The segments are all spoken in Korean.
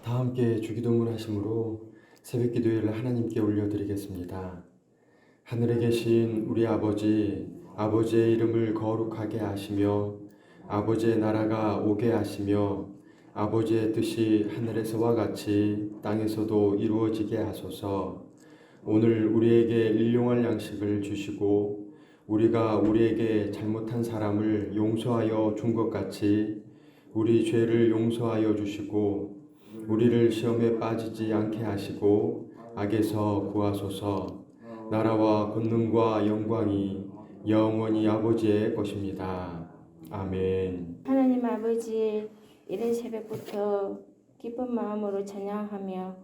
다 함께 주기도문 하심으로 새벽 기도회를 하나님께 올려드리겠습니다. 하늘에 계신 우리 아버지, 아버지의 이름을 거룩하게 하시며 아버지의 나라가 오게 하시며 아버지의 뜻이 하늘에서와 같이 땅에서도 이루어지게 하소서. 오늘 우리에게 일용할 양식을 주시고 우리가 우리에게 잘못한 사람을 용서하여 준 것 같이 우리 죄를 용서하여 주시고 우리를 시험에 빠지지 않게 하시고 악에서 구하소서. 나라와 권능과 영광이 영원히 아버지의 것입니다. 아멘. 하나님 아버지, 이른 새벽부터 기쁜 마음으로 찬양하며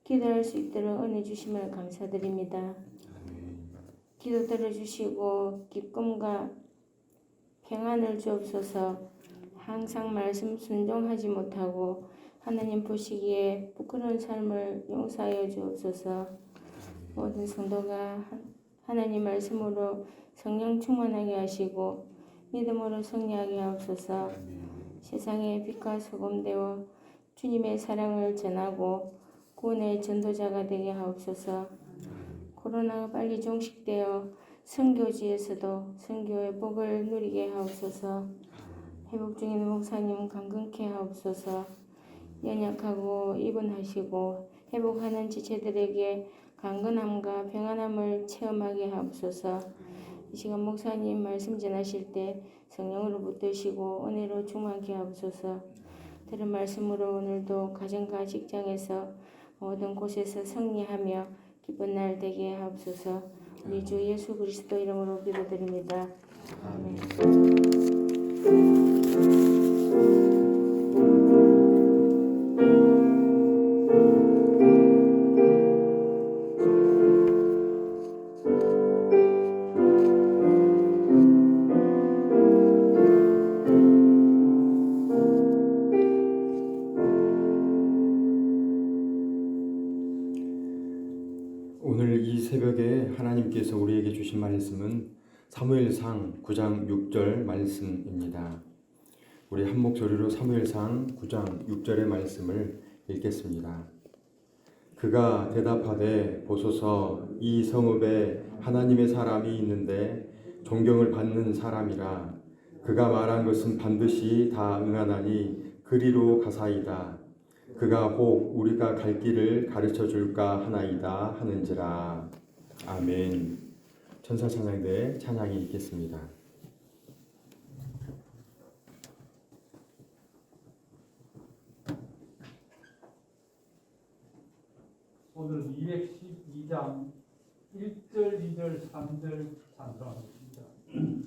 기도할 수 있도록 은혜 주심을 감사드립니다. 기도 들어주시고 기쁨과 평안을 주옵소서. 항상 말씀 순종하지 못하고 하나님 보시기에 부끄러운 삶을 용서하여 주옵소서. 모든 성도가 하나님 말씀으로 성령 충만하게 하시고 믿음으로 승리하게 하옵소서. 세상의 빛과 소금 되어 주님의 사랑을 전하고 구원의 전도자가 되게 하옵소서. 코로나가 빨리 종식되어 선교지에서도 선교의 복을 누리게 하옵소서. 회복 중인 목사님 강건케 하옵소서. 연약하고 입원하시고 회복하는 지체들에게 강건함과 평안함을 체험하게 하옵소서. 이 시간 목사님 말씀 전하실 때 성령으로 붙드시고 은혜로 충만케 하옵소서. 들은 말씀으로 오늘도 가정과 직장에서 모든 곳에서 승리하며 기쁜 날 되게 하옵소서. 우리 주 예수 그리스도 이름으로 기도드립니다. 아멘. 오늘 이 새벽에 하나님께서 우리에게 주신 말씀은 사무엘상 9장 6절 말씀입니다. 우리 한 목소리로 사무엘상 9장 6절의 말씀을 읽겠습니다. 그가 대답하되 보소서, 이 성읍에 하나님의 사람이 있는데 존경을 받는 사람이라. 그가 말한 것은 반드시 다 응하나니 그리로 가사이다. 그가 혹 우리가 갈 길을 가르쳐 줄까 하나이다 하는지라. 아멘. 천사찬양대 찬양이 있겠습니다. 오늘 212장 1절, 2절, 3절 찬송하겠습니다. 아멘.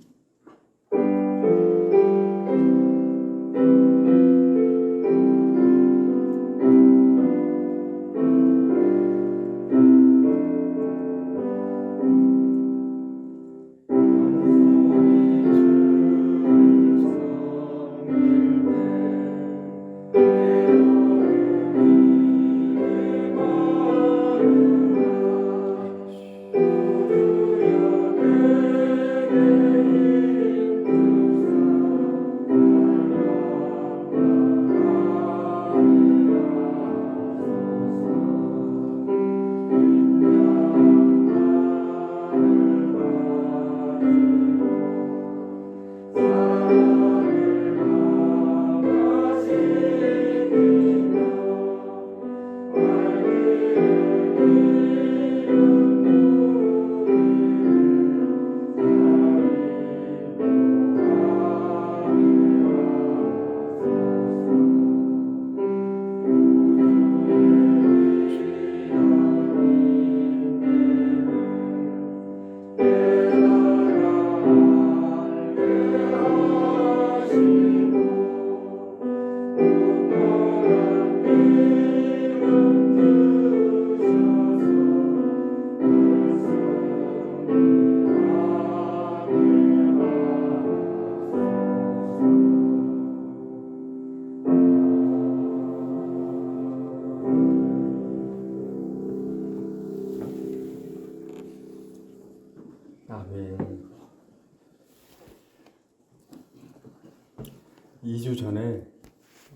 2주 전에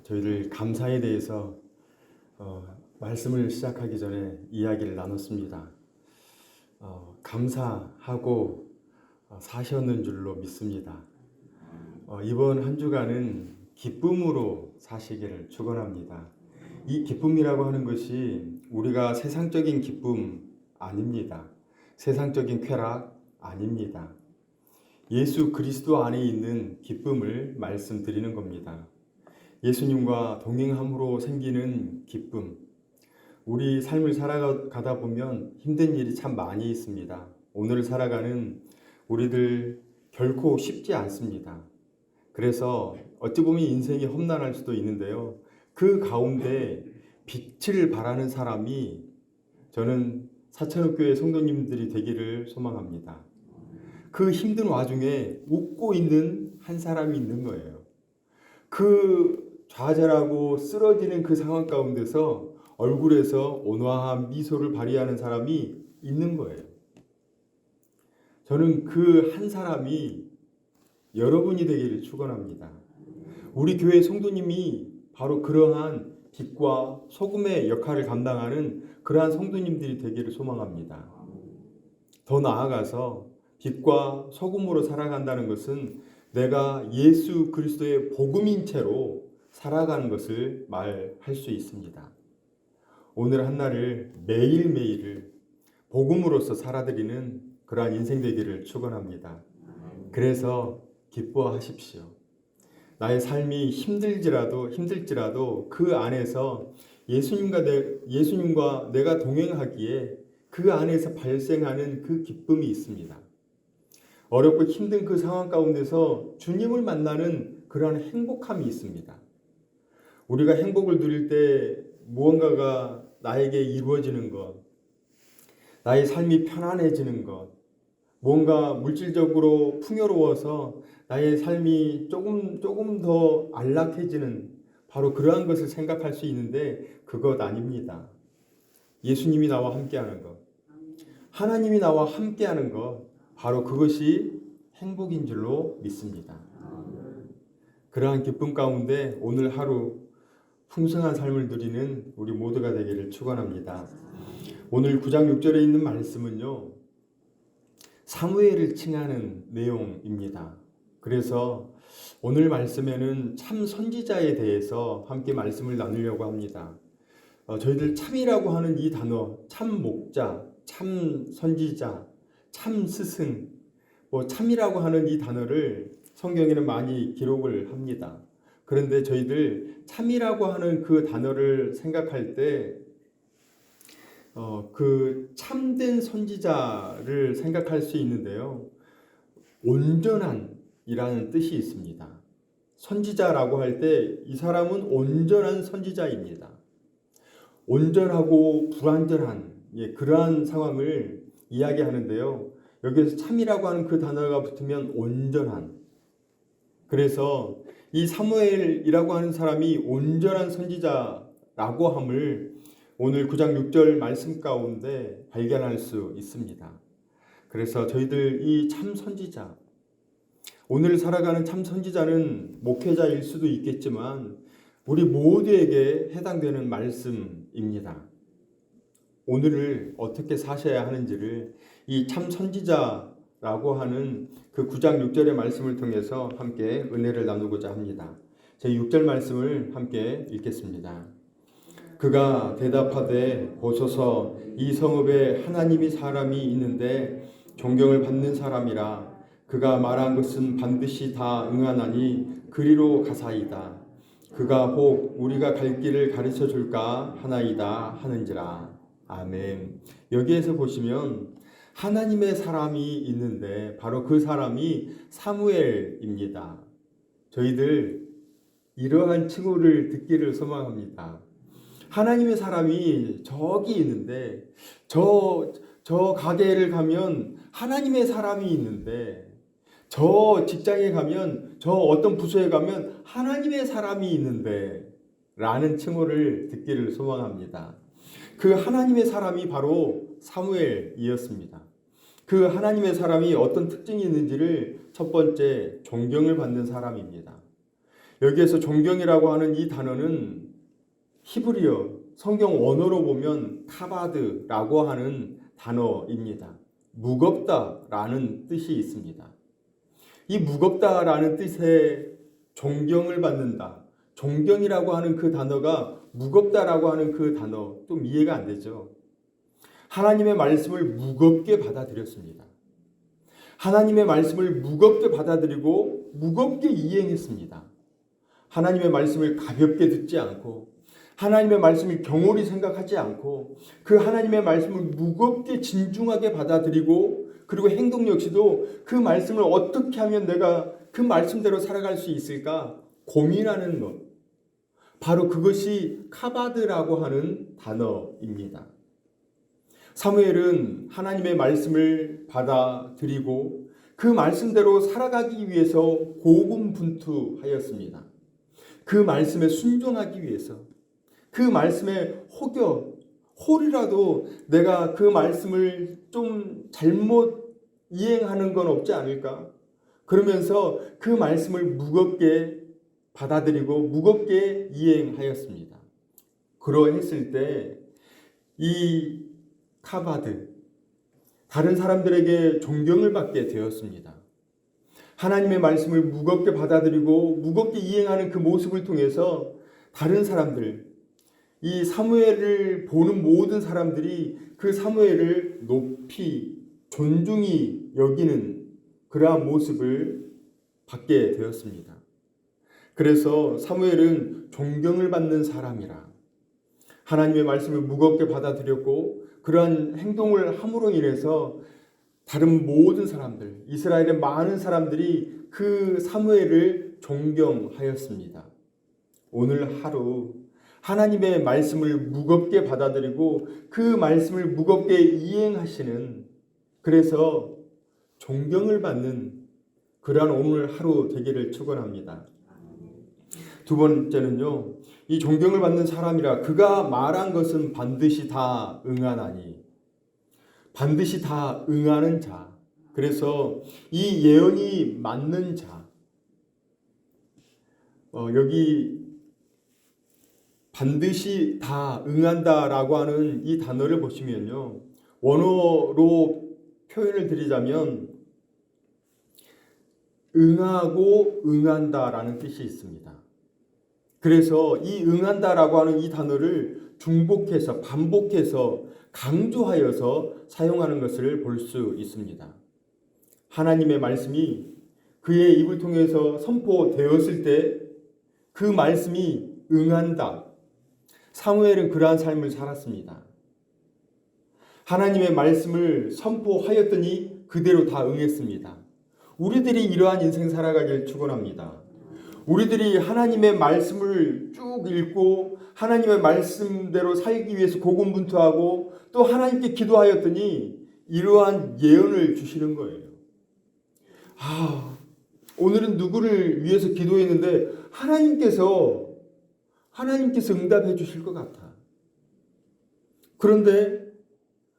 저희들 감사에 대해서 말씀을 시작하기 전에 이야기를 나눴습니다. 감사하고 사셨는 줄로 믿습니다. 이번 한 주간은 기쁨으로 사시기를 축원합니다. 이 기쁨이라고 하는 것이 우리가 세상적인 기쁨 아닙니다. 세상적인 쾌락 아닙니다. 예수 그리스도 안에 있는 기쁨을 말씀드리는 겁니다. 예수님과 동행함으로 생기는 기쁨. 우리 삶을 살아가다 보면 힘든 일이 참 많이 있습니다. 오늘 살아가는 우리들 결코 쉽지 않습니다. 그래서 어찌 보면 인생이 험난할 수도 있는데요. 그 가운데 빛을 발하는 사람이 저는 사천읍교회 성도님들이 되기를 소망합니다. 그 힘든 와중에 웃고 있는 한 사람이 있는 거예요. 그 좌절하고 쓰러지는 그 상황 가운데서 얼굴에서 온화한 미소를 발휘하는 사람이 있는 거예요. 저는 그 한 사람이 여러분이 되기를 축원합니다. 우리 교회 성도님이 바로 그러한 빛과 소금의 역할을 감당하는 그러한 성도님들이 되기를 소망합니다. 더 나아가서 빛과 소금으로 살아간다는 것은 내가 예수 그리스도의 복음인 채로 살아가는 것을 말할 수 있습니다. 오늘 한날을 매일매일을 복음으로서 살아드리는 그러한 인생 되기를 축원합니다. 그래서 기뻐하십시오. 나의 삶이 힘들지라도 그 안에서 예수님과 내가 동행하기에 그 안에서 발생하는 그 기쁨이 있습니다. 어렵고 힘든 그 상황 가운데서 주님을 만나는 그러한 행복함이 있습니다. 우리가 행복을 누릴 때 무언가가 나에게 이루어지는 것, 나의 삶이 편안해지는 것, 뭔가 물질적으로 풍요로워서 나의 삶이 조금 더 안락해지는 바로 그러한 것을 생각할 수 있는데 그것 아닙니다. 예수님이 나와 함께하는 것, 하나님이 나와 함께하는 것, 바로 그것이 행복인 줄로 믿습니다. 그러한 기쁨 가운데 오늘 하루 풍성한 삶을 누리는 우리 모두가 되기를 축원합니다. 오늘 9장 6절에 있는 말씀은요, 사무엘을 칭하는 내용입니다. 그래서 오늘 말씀에는 참 선지자에 대해서 함께 말씀을 나누려고 합니다. 저희들 참이라고 하는 이 단어, 참 목자, 참 선지자, 참 스승, 참이라고 하는 이 단어를 성경에는 많이 기록을 합니다. 그런데 저희들 참이라고 하는 그 단어를 생각할 때 그 참된 선지자를 생각할 수 있는데요. 온전한이라는 뜻이 있습니다. 선지자라고 할 때 이 사람은 온전한 선지자입니다. 온전하고 불완전한 그러한 상황을 이야기하는데요. 여기서 참이라고 하는 그 단어가 붙으면 온전한. 그래서 이 사무엘이라고 하는 사람이 온전한 선지자라고 함을 오늘 9장 6절 말씀 가운데 발견할 수 있습니다. 그래서 저희들 이 참 선지자, 오늘 살아가는 참 선지자는 목회자일 수도 있겠지만 우리 모두에게 해당되는 말씀입니다. 오늘을 어떻게 사셔야 하는지를 이 참 선지자라고 하는 그 9장 6절의 말씀을 통해서 함께 은혜를 나누고자 합니다. 제 6절 말씀을 함께 읽겠습니다. 그가 대답하되 보소서 이 성읍에 하나님이 사람이 있는데 존경을 받는 사람이라 그가 말한 것은 반드시 다 응하나니 그리로 가사이다. 그가 혹 우리가 갈 길을 가르쳐 줄까 하나이다 하는지라. 아멘. 여기에서 보시면 하나님의 사람이 있는데 바로 그 사람이 사무엘입니다. 저희들 이러한 칭호를 듣기를 소망합니다. 하나님의 사람이 저기 있는데 저 가게를 가면 하나님의 사람이 있는데 저 직장에 가면 저 어떤 부서에 가면 하나님의 사람이 있는데 라는 칭호를 듣기를 소망합니다. 그 하나님의 사람이 바로 사무엘이었습니다. 그 하나님의 사람이 어떤 특징이 있는지를 첫 번째 존경을 받는 사람입니다. 여기에서 존경이라고 하는 이 단어는 히브리어 성경 원어로 보면 카바드라고 하는 단어입니다. 무겁다라는 뜻이 있습니다. 이 무겁다라는 뜻에 존경을 받는다. 존경이라고 하는 그 단어가 무겁다라고 하는 그 단어 좀 이해가 안 되죠. 하나님의 말씀을 무겁게 받아들였습니다. 하나님의 말씀을 무겁게 받아들이고 무겁게 이행했습니다. 하나님의 말씀을 가볍게 듣지 않고 하나님의 말씀을 경홀히 생각하지 않고 그 하나님의 말씀을 무겁게 진중하게 받아들이고 그리고 행동 역시도 그 말씀을 어떻게 하면 내가 그 말씀대로 살아갈 수 있을까 고민하는 것. 바로 그것이 카바드라고 하는 단어입니다. 사무엘은 하나님의 말씀을 받아들이고 그 말씀대로 살아가기 위해서 고군분투하였습니다. 그 말씀에 순종하기 위해서 그 말씀에 홀이라도 내가 그 말씀을 좀 잘못 이행하는 건 없지 않을까? 그러면서 그 말씀을 무겁게 받아들이고 무겁게 이행하였습니다. 그러했을 때 이 카바드, 다른 사람들에게 존경을 받게 되었습니다. 하나님의 말씀을 무겁게 받아들이고 무겁게 이행하는 그 모습을 통해서 다른 사람들, 이 사무엘을 보는 모든 사람들이 그 사무엘을 높이 존중히 여기는 그러한 모습을 받게 되었습니다. 그래서 사무엘은 존경을 받는 사람이라 하나님의 말씀을 무겁게 받아들였고 그러한 행동을 함으로 인해서 다른 모든 사람들, 이스라엘의 많은 사람들이 그 사무엘을 존경하였습니다. 오늘 하루 하나님의 말씀을 무겁게 받아들이고 그 말씀을 무겁게 이행하시는, 그래서 존경을 받는 그러한 오늘 하루 되기를 축원합니다. 두 번째는요, 이 존경을 받는 사람이라 그가 말한 것은 반드시 다 응하나니, 반드시 다 응하는 자. 그래서 이 예언이 맞는 자. 여기 반드시 다 응한다라고 하는 이 단어를 보시면요, 원어로 표현을 드리자면 응하고 응한다라는 뜻이 있습니다. 그래서 이 응한다라고 하는 이 단어를 중복해서 반복해서 강조하여서 사용하는 것을 볼 수 있습니다. 하나님의 말씀이 그의 입을 통해서 선포되었을 때 그 말씀이 응한다. 사무엘은 그러한 삶을 살았습니다. 하나님의 말씀을 선포하였더니 그대로 다 응했습니다. 우리들이 이러한 인생 살아가길 축원합니다. 우리들이 하나님의 말씀을 쭉 읽고 하나님의 말씀대로 살기 위해서 고군분투하고 또 하나님께 기도하였더니 이러한 예언을 주시는 거예요. 오늘은 누구를 위해서 기도했는데 하나님께서 응답해 주실 것 같아. 그런데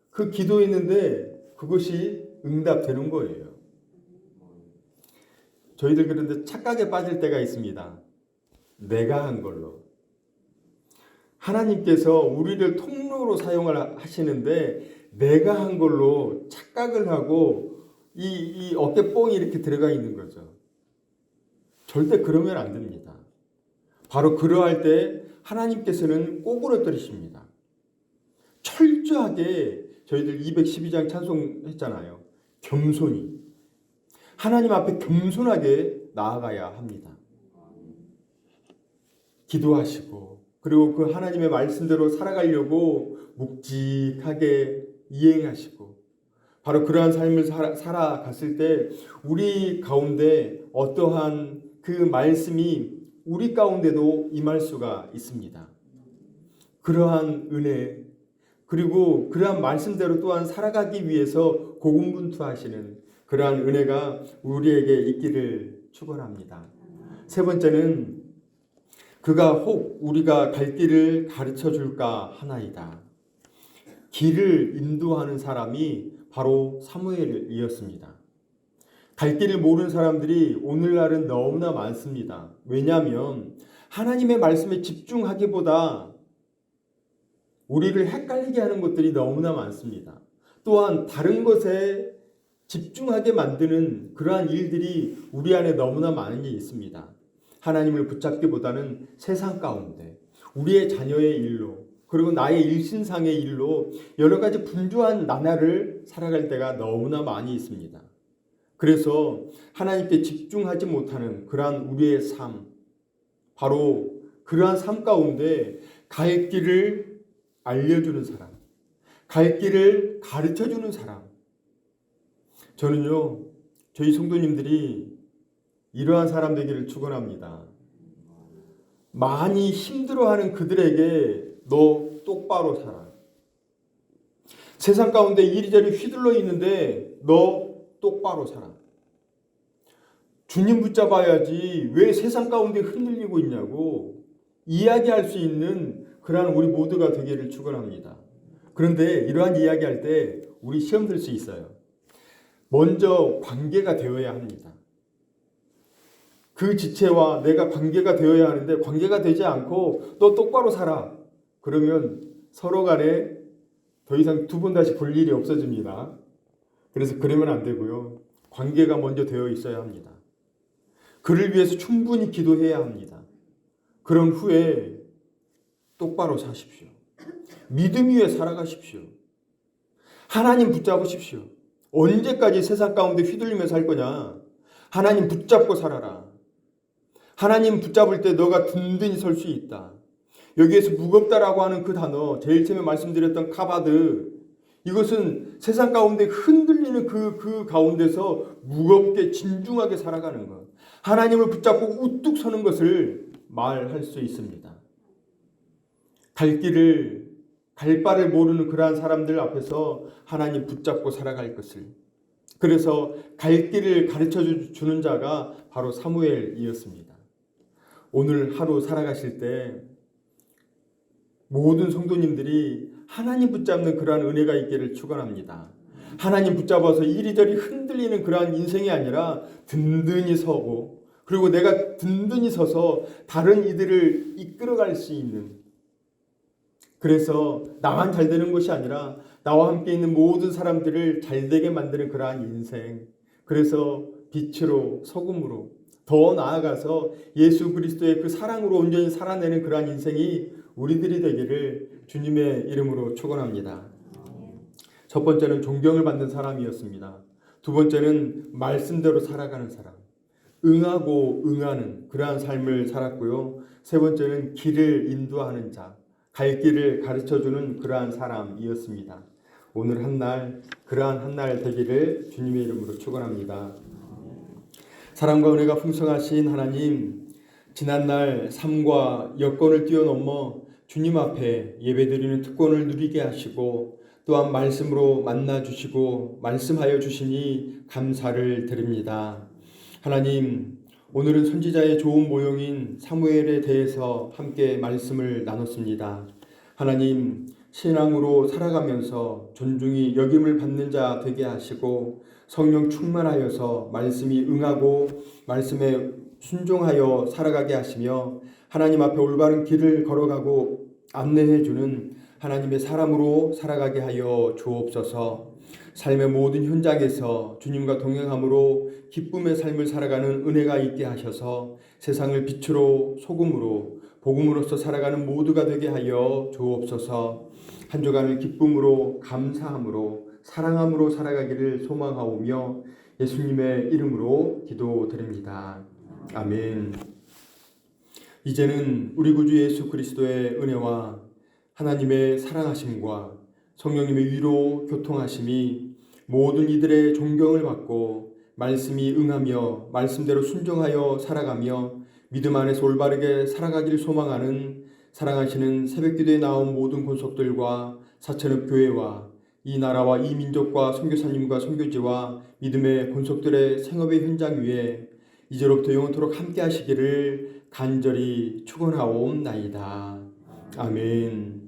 그 기도했는데 그것이 응답되는 거예요. 저희들 그런데 착각에 빠질 때가 있습니다. 내가 한 걸로. 하나님께서 우리를 통로로 사용을 하시는데 내가 한 걸로 착각을 하고 이 어깨뽕이 이렇게 들어가 있는 거죠. 절대 그러면 안 됩니다. 바로 그러할 때 하나님께서는 꼬부러뜨리십니다. 철저하게 저희들 212장 찬송했잖아요. 겸손히. 하나님 앞에 겸손하게 나아가야 합니다. 기도하시고 그리고 그 하나님의 말씀대로 살아가려고 묵직하게 이행하시고 바로 그러한 삶을 살아갔을 때 우리 가운데 어떠한 그 말씀이 우리 가운데도 임할 수가 있습니다. 그러한 은혜 그리고 그러한 말씀대로 또한 살아가기 위해서 고군분투하시는 그러한 은혜가 우리에게 있기를 축원합니다. 세 번째는 그가 혹 우리가 갈 길을 가르쳐 줄까 하나이다. 길을 인도하는 사람이 바로 사무엘이었습니다. 갈 길을 모르는 사람들이 오늘날은 너무나 많습니다. 왜냐하면 하나님의 말씀에 집중하기보다 우리를 헷갈리게 하는 것들이 너무나 많습니다. 또한 다른 것에 집중하게 만드는 그러한 일들이 우리 안에 너무나 많이 있습니다. 하나님을 붙잡기보다는 세상 가운데 우리의 자녀의 일로 그리고 나의 일신상의 일로 여러 가지 분주한 나날을 살아갈 때가 너무나 많이 있습니다. 그래서 하나님께 집중하지 못하는 그러한 우리의 삶, 바로 그러한 삶 가운데 갈 길을 알려주는 사람, 갈 길을 가르쳐주는 사람. 저는요, 저희 성도님들이 이러한 사람 되기를 축원합니다. 많이 힘들어하는 그들에게 너 똑바로 살아. 세상 가운데 이리저리 휘둘러 있는데 너 똑바로 살아. 주님 붙잡아야지 왜 세상 가운데 흔들리고 있냐고 이야기할 수 있는 그러한 우리 모두가 되기를 축원합니다. 그런데 이러한 이야기할 때 우리 시험 들 수 있어요. 먼저 관계가 되어야 합니다. 그 지체와 내가 관계가 되어야 하는데 관계가 되지 않고 너 똑바로 살아. 그러면 서로 간에 더 이상 두 번 다시 볼 일이 없어집니다. 그래서 그러면 안 되고요. 관계가 먼저 되어 있어야 합니다. 그를 위해서 충분히 기도해야 합니다. 그런 후에 똑바로 사십시오. 믿음 위에 살아가십시오. 하나님 붙잡으십시오. 언제까지 세상 가운데 휘둘리며 살 거냐? 하나님 붙잡고 살아라. 하나님 붙잡을 때 너가 든든히 설 수 있다. 여기에서 무겁다라고 하는 그 단어, 제일 처음에 말씀드렸던 카바드, 이것은 세상 가운데 흔들리는 그 가운데서 무겁게 진중하게 살아가는 것. 하나님을 붙잡고 우뚝 서는 것을 말할 수 있습니다. 갈 바를 모르는 그러한 사람들 앞에서 하나님 붙잡고 살아갈 것을. 그래서 갈 길을 가르쳐 주는 자가 바로 사무엘이었습니다. 오늘 하루 살아가실 때 모든 성도님들이 하나님 붙잡는 그러한 은혜가 있기를 축원합니다. 하나님 붙잡아서 이리저리 흔들리는 그러한 인생이 아니라 든든히 서고 그리고 내가 든든히 서서 다른 이들을 이끌어갈 수 있는, 그래서 나만 잘 되는 것이 아니라 나와 함께 있는 모든 사람들을 잘 되게 만드는 그러한 인생, 그래서 빛으로 소금으로 더 나아가서 예수 그리스도의 그 사랑으로 온전히 살아내는 그러한 인생이 우리들이 되기를 주님의 이름으로 축원합니다. 첫 번째는 존경을 받는 사람이었습니다. 두 번째는 말씀대로 살아가는 사람, 응하고 응하는 그러한 삶을 살았고요. 세 번째는 길을 인도하는 자, 갈 길을 가르쳐주는 그러한 사람이었습니다. 오늘 한날 그러한 한날 되기를 주님의 이름으로 축원합니다. 사랑과 은혜가 풍성하신 하나님, 지난날 삶과 여건을 뛰어넘어 주님 앞에 예배드리는 특권을 누리게 하시고 또한 말씀으로 만나주시고 말씀하여 주시니 감사를 드립니다. 하나님, 오늘은 선지자의 좋은 모형인 사무엘에 대해서 함께 말씀을 나눴습니다. 하나님, 신앙으로 살아가면서 존중이 여김을 받는 자 되게 하시고 성령 충만하여서 말씀이 응하고 말씀에 순종하여 살아가게 하시며 하나님 앞에 올바른 길을 걸어가고 안내해 주는 하나님의 사람으로 살아가게 하여 주옵소서. 삶의 모든 현장에서 주님과 동행함으로 기쁨의 삶을 살아가는 은혜가 있게 하셔서 세상을 빛으로 소금으로 복음으로서 살아가는 모두가 되게 하여 주옵소서. 한 주간을 기쁨으로 감사함으로 사랑함으로 살아가기를 소망하오며 예수님의 이름으로 기도드립니다. 아멘. 이제는 우리 구주 예수 그리스도의 은혜와 하나님의 사랑하심과 성령님의 위로 교통하심이 모든 이들의 존경을 받고 말씀이 응하며 말씀대로 순종하여 살아가며 믿음 안에서 올바르게 살아가기를 소망하는 사랑하시는 새벽기도에 나온 모든 권속들과 사천읍 교회와 이 나라와 이 민족과 선교사님과 선교지와 믿음의 권속들의 생업의 현장 위에 이제로부터 영원토록 함께 하시기를 간절히 축원하옵나이다. 아멘.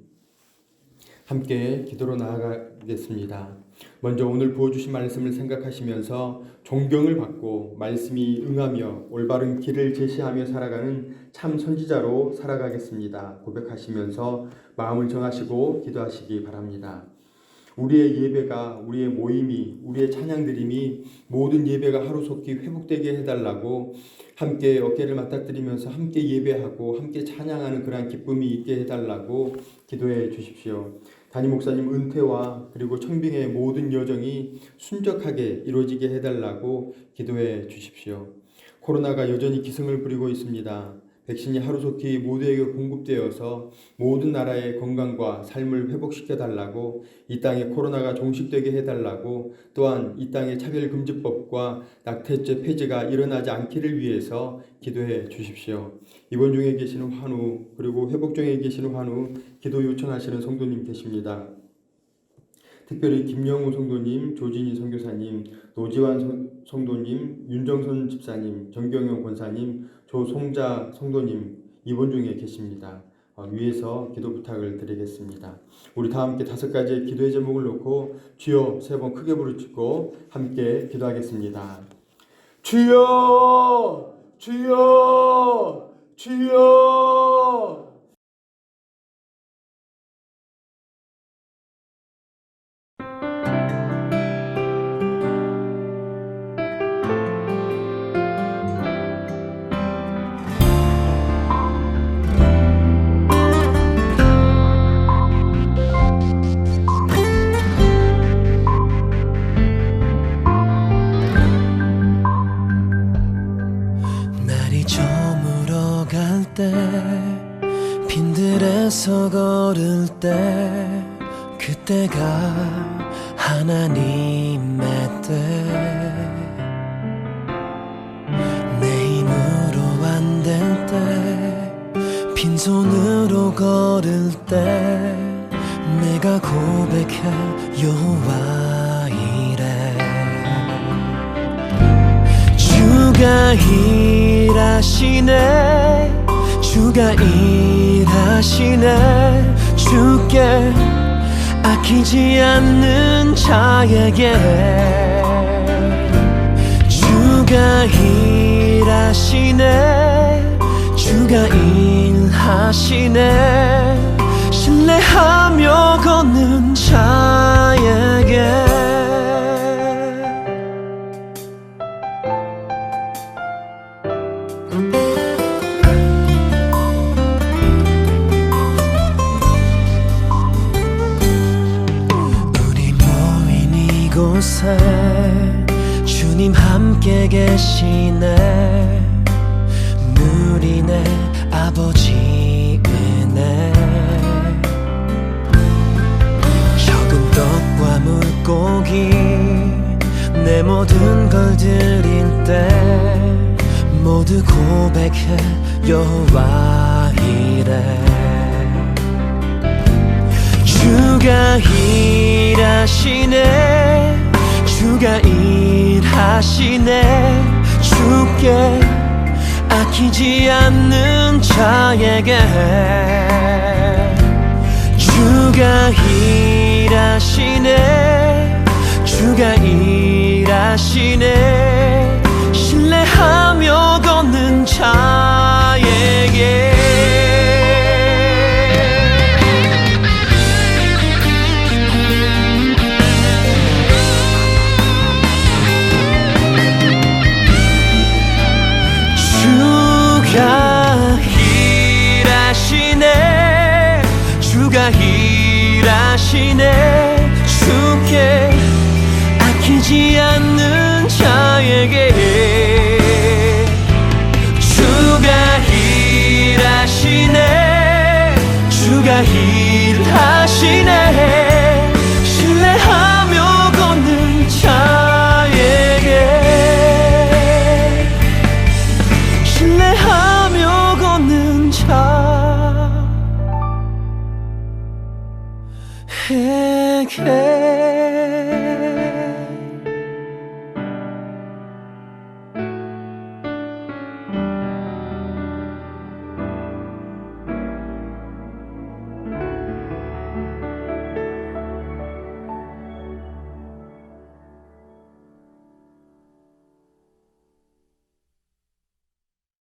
함께 기도로 나아가겠습니다. 먼저 오늘 부어주신 말씀을 생각하시면서 존경을 받고 말씀이 응하며 올바른 길을 제시하며 살아가는 참 선지자로 살아가겠습니다. 고백하시면서 마음을 정하시고 기도하시기 바랍니다. 우리의 예배가, 우리의 모임이, 우리의 찬양드림이 모든 예배가 하루속히 회복되게 해달라고 함께 어깨를 맞닥뜨리면서 함께 예배하고 함께 찬양하는 그러한 기쁨이 있게 해달라고 기도해 주십시오. 담임 목사님 은퇴와 그리고 청빙의 모든 여정이 순적하게 이루어지게 해달라고 기도해 주십시오. 코로나가 여전히 기승을 부리고 있습니다. 백신이 하루속히 모두에게 공급되어서 모든 나라의 건강과 삶을 회복시켜 달라고, 이 땅에 코로나가 종식되게 해달라고, 또한 이 땅의 차별금지법과 낙태죄 폐지가 일어나지 않기를 위해서 기도해 주십시오. 입원 중에 계시는 환우, 그리고 회복 중에 계시는 환우 기도 요청하시는 성도님 계십니다. 특별히 김영우 성도님, 조진희 선교사님, 노지환 성도님, 윤정선 집사님, 정경영 권사님, 조송자 성도님 입원 중에 계십니다. 위에서 기도 부탁을 드리겠습니다. 우리 다 함께 5가지의 기도의 제목을 놓고 주여 3번 크게 부르짖고 함께 기도하겠습니다. 주여, 주여, 주여. 때 빈들에서 걸을 때 그때가 하나님의 때 내 힘으로 안 될 때 빈손으로 걸을 때 내가 고백해 여호와 이래 주가 일하시네 주가 일하시네 주께 아끼지 않는 자에게 주가 일하시네 주가 일하시네 신뢰하며 걷는 자에게 이곳에 주님 함께 계시네 누리네 아버지 은혜 적은 떡과 물고기 내 모든 걸 드릴 때 모두 고백해 여호와 이래 주가 일하시네 주가 일하시네 주께 아끼지 않는 자에게 주가 일하시네 주가 일하시네 신뢰하며 걷는 자에게 주가 일하시네 주께 아끼지 않는 자에게 주가 일하시네 주가 일하시네 신뢰하며 걷는 자에게 신뢰하며 걷는 자에게